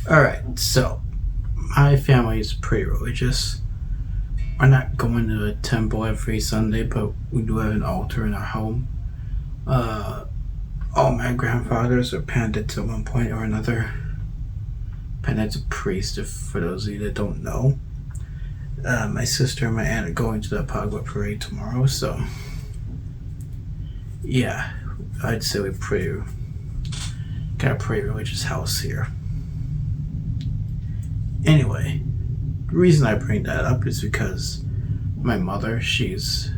Alright, so my family is pretty religious. We're not going to a temple every Sunday, but we do have an altar in our home. Uh, all my grandfathers are pundits at one point or another. Pundit's a priest, if for those of you that don't know. My sister and my aunt are going to the Pagwa parade tomorrow, so yeah, I'd say we got a pretty religious house here. Anyway, the reason I bring that up is because my mother, she's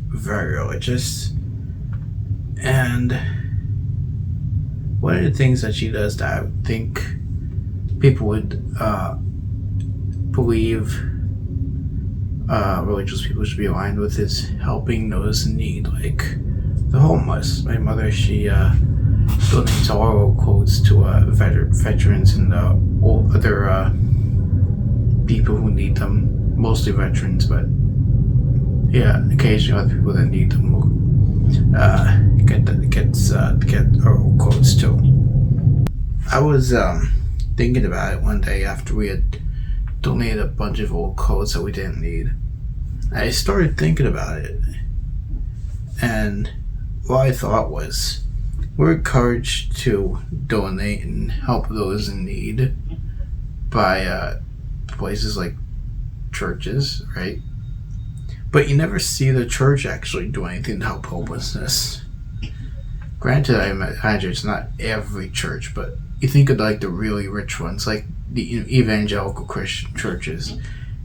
very religious, and one of the things that she does that I would think people would believe religious people should be aligned with is helping those in need, like the homeless. My mother, she donates all her old clothes to veterans and all other people who need them, mostly veterans, but yeah, occasionally other people that need them will get our old clothes too. I was thinking about it one day after we had donated a bunch of old clothes that we didn't need. I started thinking about it, and what I thought was, we're encouraged to donate and help those in need by places like churches, right? But you never see the church actually do anything to help homelessness. Granted, I imagine it's not every church, but you think of like the really rich ones, like the evangelical Christian churches.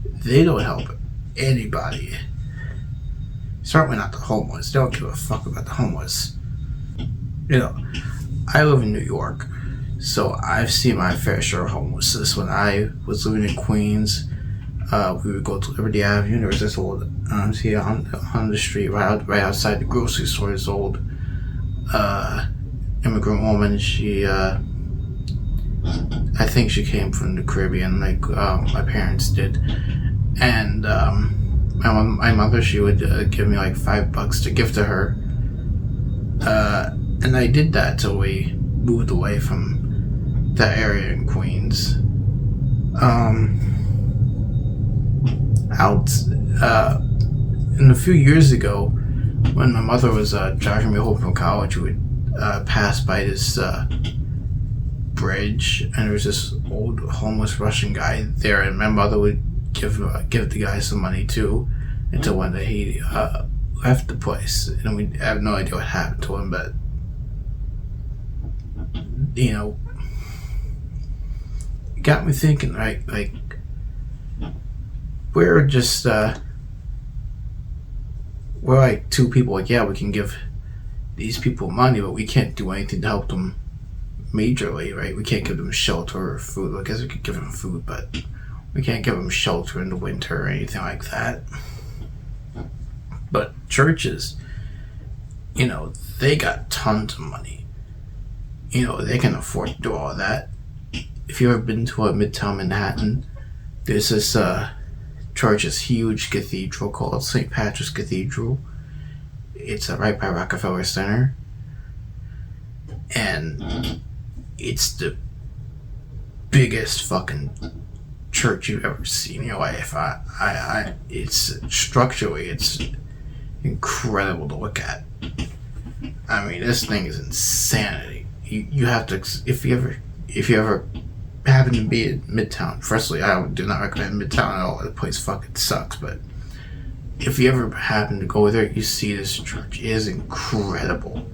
They don't help anybody. Certainly not the homeless. They don't give a fuck about the homeless. You know, I live in New York, so I've seen my fair share of homelessness. When I was living in Queens, we would go to Liberty Avenue. There was this old auntie on the street right outside the grocery store. This old immigrant woman. She, I think she came from the Caribbean, like my parents did. And my mother, she would give me like $5 to give to her. And I did that till we moved away from that area in Queens. And a few years ago, when my mother was driving me home from college, we would pass by this bridge, and there was this old homeless Russian guy there, and my mother would give the guy some money too, until one day he left the place, and we have no idea what happened to him. But you know, it got me thinking, right? Like, we're just we're like two people. Like, yeah, we can give these people money, but we can't do anything to help them majorly, right? We can't give them shelter or food. I guess we could give them food, but we can't give them shelter in the winter or anything like that. But churches, you know, they got tons of money. You know, they can afford to do all that. If you've ever been to a Midtown Manhattan, there's this church, this huge cathedral called St. Patrick's Cathedral. It's right by Rockefeller Center. And it's the biggest fucking church you've ever seen in your life. It's structurally, it's incredible to look at. I mean, this thing is insanity. You have to, if you ever happen to be at Midtown. Firstly, I do not recommend Midtown at all. The place fucking sucks. But if you ever happen to go there, you see this church. It is incredible.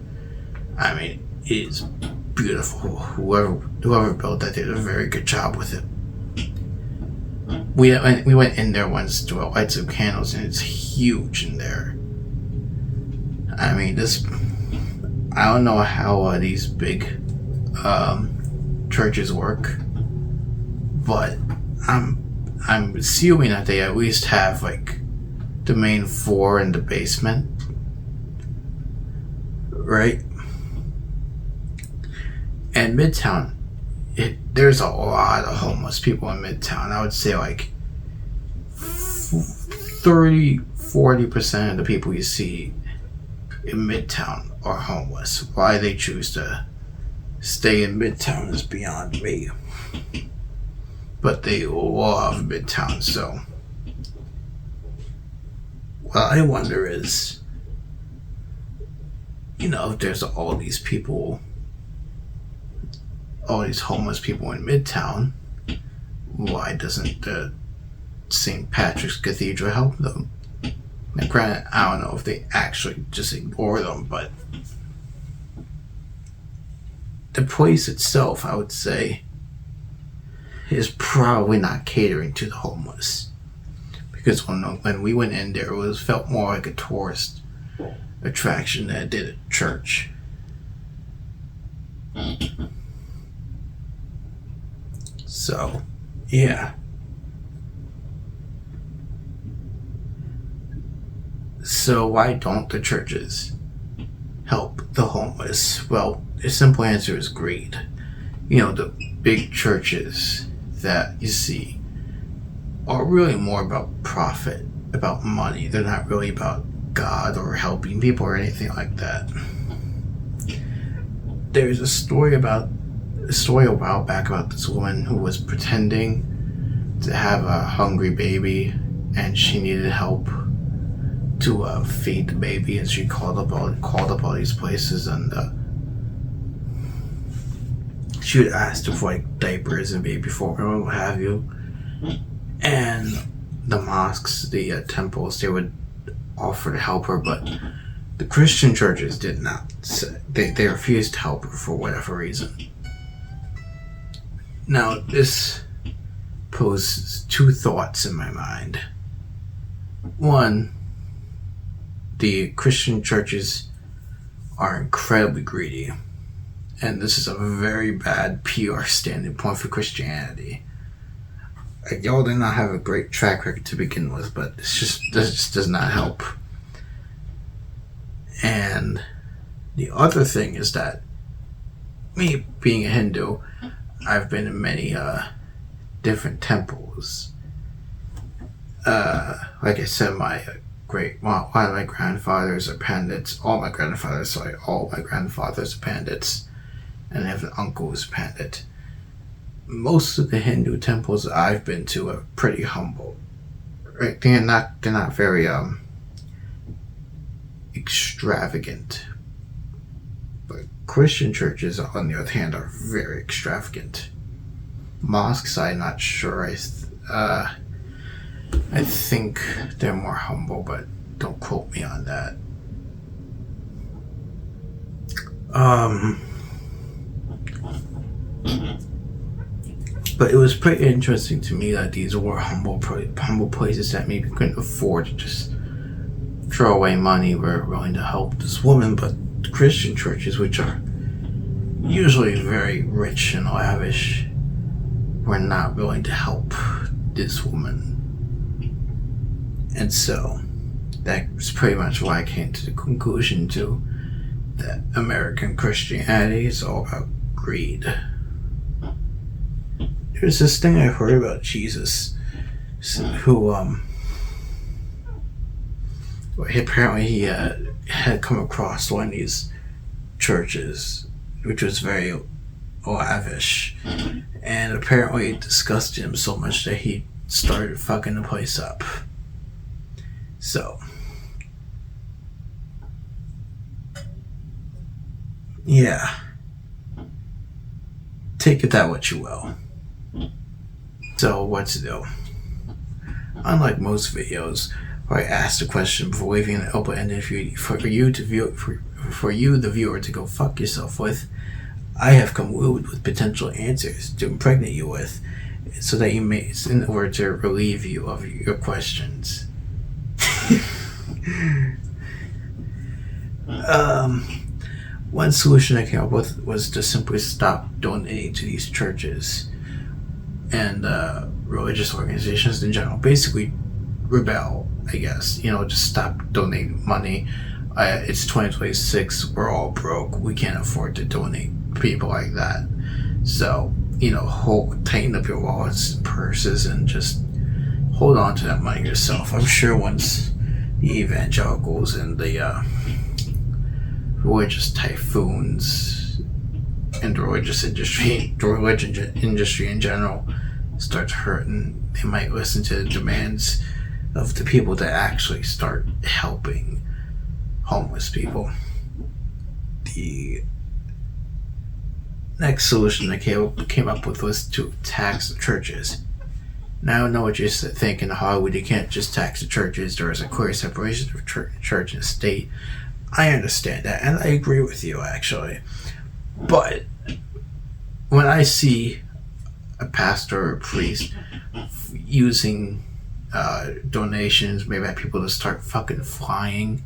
I mean, it is beautiful. Whoever built that did a very good job with it. We went in there once to light some candles, and it's huge in there. I mean, I don't know how these big churches work, but I'm assuming that they at least have like the main floor and the basement, right? And Midtown, there's a lot of homeless people in Midtown. I would say like 30-40% of the people you see in Midtown are homeless. Why they choose to stay in Midtown is beyond me. but they love Midtown. So what I wonder is, if there's all these people, all these homeless people in Midtown, why doesn't the St. Patrick's Cathedral help them? Now, granted, I don't know if they actually just ignore them, but the place itself, I would say, is probably not catering to the homeless. Because when we went in there, it felt more like a tourist attraction than it did a church. So, yeah. So why don't the churches help the homeless? Well, the simple answer is greed. The big churches that you see are really more about profit, about money. They're not really about God or helping people or anything like that. There's a story a while back about this woman who was pretending to have a hungry baby, and she needed help to feed the baby, and she called up all these places, and she would ask them for like diapers and baby formula, what have you. And the mosques, the temples, they would offer to help her, but the Christian churches did not. They refused to help her for whatever reason. Now, this poses two thoughts in my mind. One, the Christian churches are incredibly greedy, and this is a very bad PR standing point for Christianity. Like, y'all did not have a great track record to begin with, but this just does not help. And the other thing is that, me being a Hindu, I've been in many different temples. Like I said, one of my grandfathers are pandits. All my grandfathers are pandits, and I have an uncle who's a pandit. Most of the Hindu temples that I've been to are pretty humble. Right? They're not very extravagant. But Christian churches, on the other hand, are very extravagant. Mosques, I'm not sure. I think they're more humble, but don't quote me on that. But it was pretty interesting to me that these were humble places that maybe couldn't afford to just throw away money, were willing to help this woman. But the Christian churches, which are usually very rich and lavish, were not willing to help this woman. And so that's pretty much why I came to the conclusion that American Christianity is all about greed. There's this thing I heard about Jesus, who apparently he had come across one of these churches, which was very lavish, and apparently it disgusted him so much that he started fucking the place up. So, yeah, take it that what you will. So, what to do? Unlike most videos where I ask the question before leaving an open-ended for you, the viewer, to go fuck yourself with, I have come with potential answers to impregnate you with, so that in order to relieve you of your questions. One solution I came up with was to simply stop donating to these churches and religious organizations in general. Basically, rebel, I guess. Just stop donating money. It's 2026. We're all broke. We can't afford to donate people like that. So, tighten up your wallets and purses and just hold on to that money yourself. I'm sure once the evangelicals and the religious typhoons and the religion industry in general starts hurting, they might listen to the demands of the people that actually start helping homeless people. The next solution they came up with was to tax the churches. Now I know what you're thinking, Hollywood, you can't just tax the churches. There is a clear separation of church and state. I understand that, and I agree with you, actually. But when I see a pastor or a priest using donations, maybe have people to start fucking flying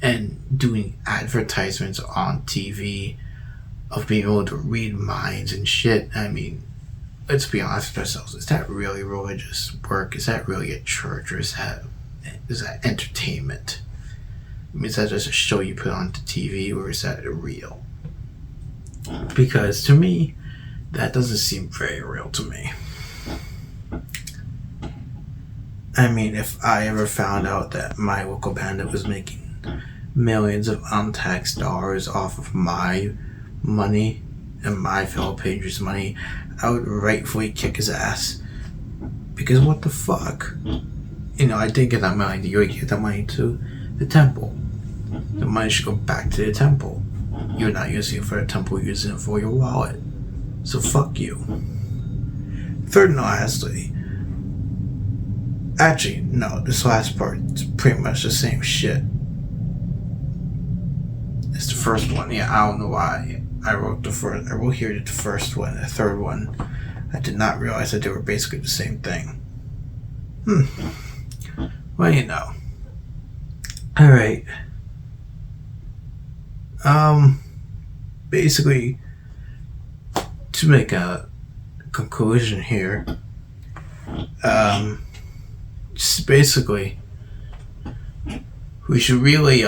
and doing advertisements on TV of being able to read minds and shit, I mean, let's be honest with ourselves. Is that really religious work? Is that really a church? Or is that entertainment? I mean, is that just a show you put on the TV, or is that real? Because to me, that doesn't seem very real to me. I mean, if I ever found out that my local bandit was making millions of untaxed dollars off of my money and my fellow patrons' money, I would rightfully kick his ass. Because what the fuck? You know, I didn't get that money. You give that money to the temple. The money should go back to the temple. You're not using it for the temple, you're using it for your wallet. So fuck you. Third and lastly, actually, no, this last part is pretty much the same shit. It's the first one. Yeah, I don't know why I wrote the first. I wrote here the first one. The third one, I did not realize that they were basically the same thing. Well, you know. Alright. Basically, to make a conclusion here, just basically, we should really,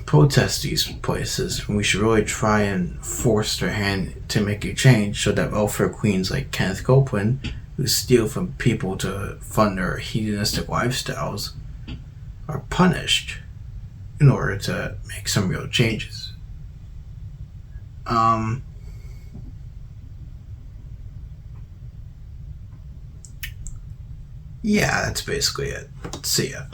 protest these places, and we should really try and force their hand to make a change so that welfare queens like Kenneth Copeland, who steal from people to fund their hedonistic lifestyles, are punished in order to make some real changes. Yeah, that's basically it. See ya.